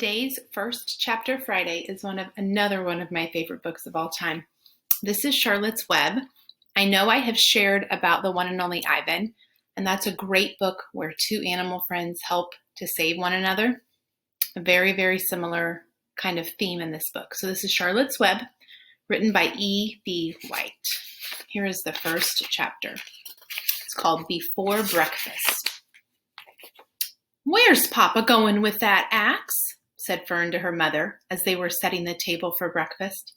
Day's First Chapter Friday is another one of my favorite books of all time. This is Charlotte's Web. I know I have shared about the one and only Ivan, and that's a great book where two animal friends help to save one another. A very, very similar kind of theme in this book. So this is Charlotte's Web, written by E.B. White. Here is the first chapter. It's called Before Breakfast. "Where's Papa going with that axe?" said Fern to her mother as they were setting the table for breakfast.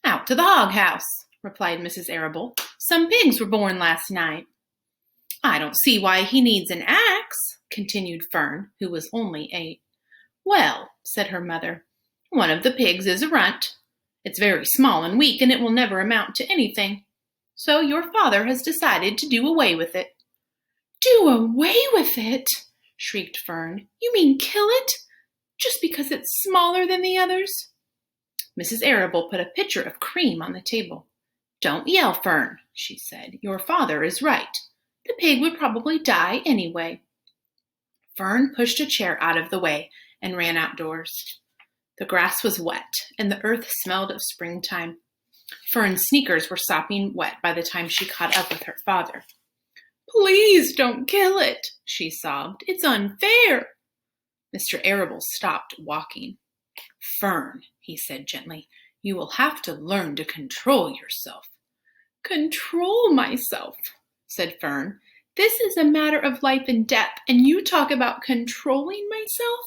"Out to the hog house," replied Mrs. Arable. "Some pigs were born last night." "I don't see why he needs an axe," continued Fern, who was only 8. "Well," said her mother, "one of the pigs is a runt. It's very small and weak, and it will never amount to anything. So your father has decided to do away with it." "Do away with it?" shrieked Fern. "You mean kill it? Just because it's smaller than the others?" Mrs. Arable put a pitcher of cream on the table. "Don't yell, Fern," she said. "Your father is right. The pig would probably die anyway." Fern pushed a chair out of the way and ran outdoors. The grass was wet, and the earth smelled of springtime. Fern's sneakers were sopping wet by the time she caught up with her father. "Please don't kill it," she sobbed. "It's unfair." Mr. Arable stopped walking. "Fern," he said gently, "you will have to learn to control yourself." "Control myself," said Fern. "This is a matter of life and death, and you talk about controlling myself?"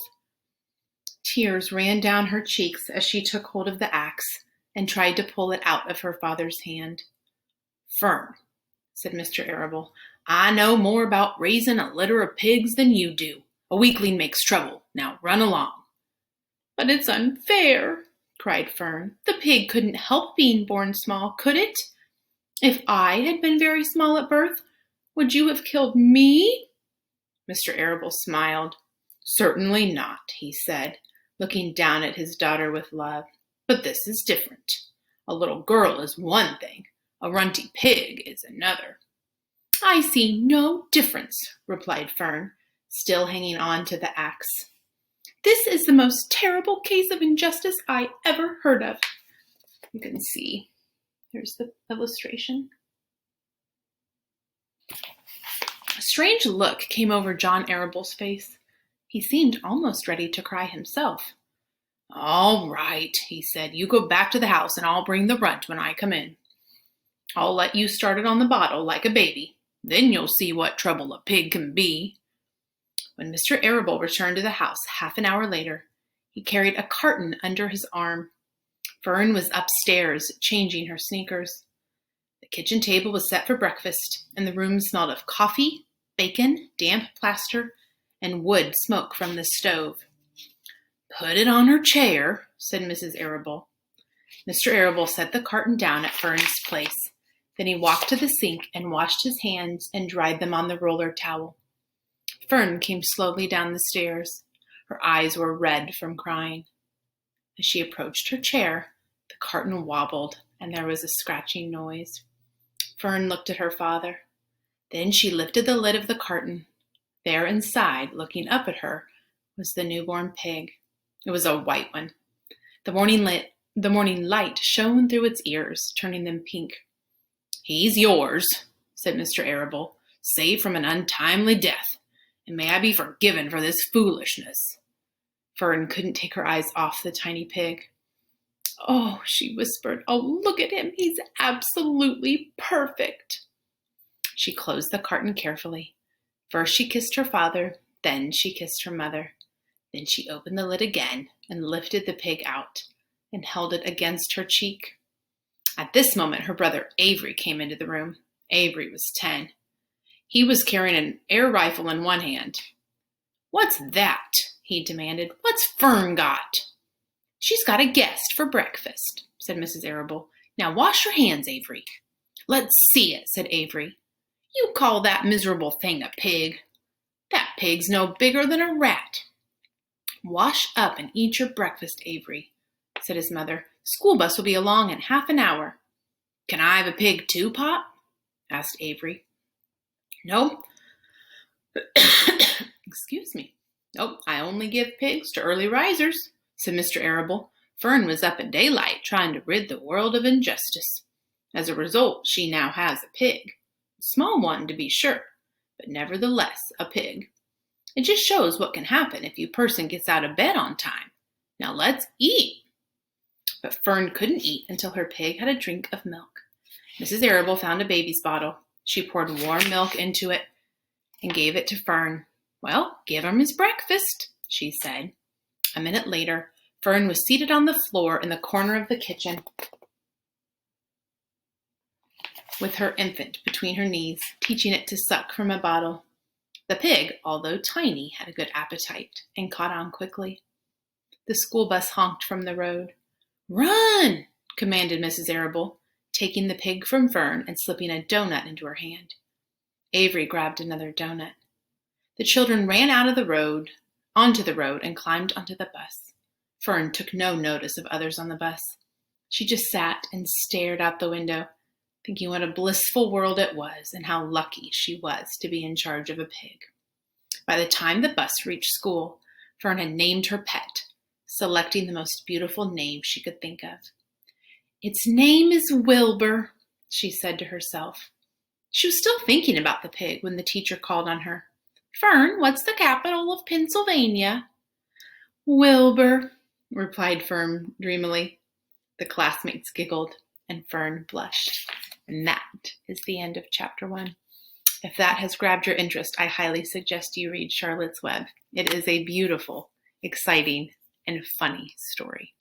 Tears ran down her cheeks as she took hold of the axe and tried to pull it out of her father's hand. "Fern," said Mr. Arable, "I know more about raising a litter of pigs than you do. A weakling makes trouble. Now run along." "But it's unfair," cried Fern. "The pig couldn't help being born small, could it? If I had been very small at birth, would you have killed me?" Mr. Arable smiled. "Certainly not," he said, looking down at his daughter with love. "But this is different. A little girl is one thing. A runty pig is another." "I see no difference," replied Fern, still hanging on to the axe. "This is the most terrible case of injustice I ever heard of." You can see, here's the illustration. A strange look came over John Arable's face. He seemed almost ready to cry himself. "All right," he said. "You go back to the house and I'll bring the runt when I come in. I'll let you start it on the bottle like a baby. Then you'll see what trouble a pig can be." When Mr. Arable returned to the house half an hour later, he carried a carton under his arm. Fern was upstairs changing her sneakers. The kitchen table was set for breakfast, and the room smelled of coffee, bacon, damp plaster, and wood smoke from the stove. "Put it on her chair," said Mrs. Arable. Mr. Arable set the carton down at Fern's place. Then he walked to the sink and washed his hands and dried them on the roller towel. Fern came slowly down the stairs. Her eyes were red from crying. As she approached her chair, the carton wobbled and there was a scratching noise. Fern looked at her father. Then she lifted the lid of the carton. There inside, looking up at her, was the newborn pig. It was a white one. The morning light shone through its ears, turning them pink. "He's yours," said Mr. Arable, "saved from an untimely death, and may I be forgiven for this foolishness." Fern couldn't take her eyes off the tiny pig. "Oh," she whispered, "oh, look at him. He's absolutely perfect." She closed the carton carefully. First she kissed her father, then she kissed her mother. Then she opened the lid again and lifted the pig out and held it against her cheek. At this moment, her brother Avery came into the room. Avery was 10. He was carrying an air rifle in one hand. "What's that?" he demanded. "What's Fern got?" "She's got a guest for breakfast," said Mrs. Arable. "Now wash your hands, Avery." "Let's see it," said Avery. "You call that miserable thing a pig? That pig's no bigger than a rat." "Wash up and eat your breakfast, Avery," said his mother. "School bus will be along in half an hour." "Can I have a pig too, Pop?" asked Avery. "No." Excuse me. Oh, I only give pigs to early risers, said Mr. Arable. Fern was up at daylight trying to rid the world of injustice. As a result, she now has a pig. A small one, to be sure, but nevertheless a pig. It just shows what can happen if a person gets out of bed on time. Now let's eat. But Fern couldn't eat until her pig had a drink of milk. Mrs. Arable found a baby's bottle. She poured warm milk into it and gave it to Fern. Well, give him his breakfast, she said. A minute later, Fern was seated on the floor in the corner of the kitchen with her infant between her knees, teaching it to suck from a bottle. The pig, although tiny, had a good appetite and caught on quickly. The school bus honked from the road. Run, commanded Mrs. Arable, taking the pig from Fern and slipping a donut into her hand. Avery grabbed another donut. The children ran onto the road, and climbed onto the bus. Fern took no notice of others on the bus. She just sat and stared out the window, thinking what a blissful world it was and how lucky she was to be in charge of a pig. By the time the bus reached school, Fern had named her pet, selecting the most beautiful name she could think of. Its name is Wilbur, she said to herself. She was still thinking about the pig when the teacher called on her. Fern, what's the capital of Pennsylvania? Wilbur, replied Fern dreamily. The classmates giggled, and Fern blushed. And that is the end of chapter 1. If that has grabbed your interest, I highly suggest you read Charlotte's Web. It is a beautiful, exciting, and funny story.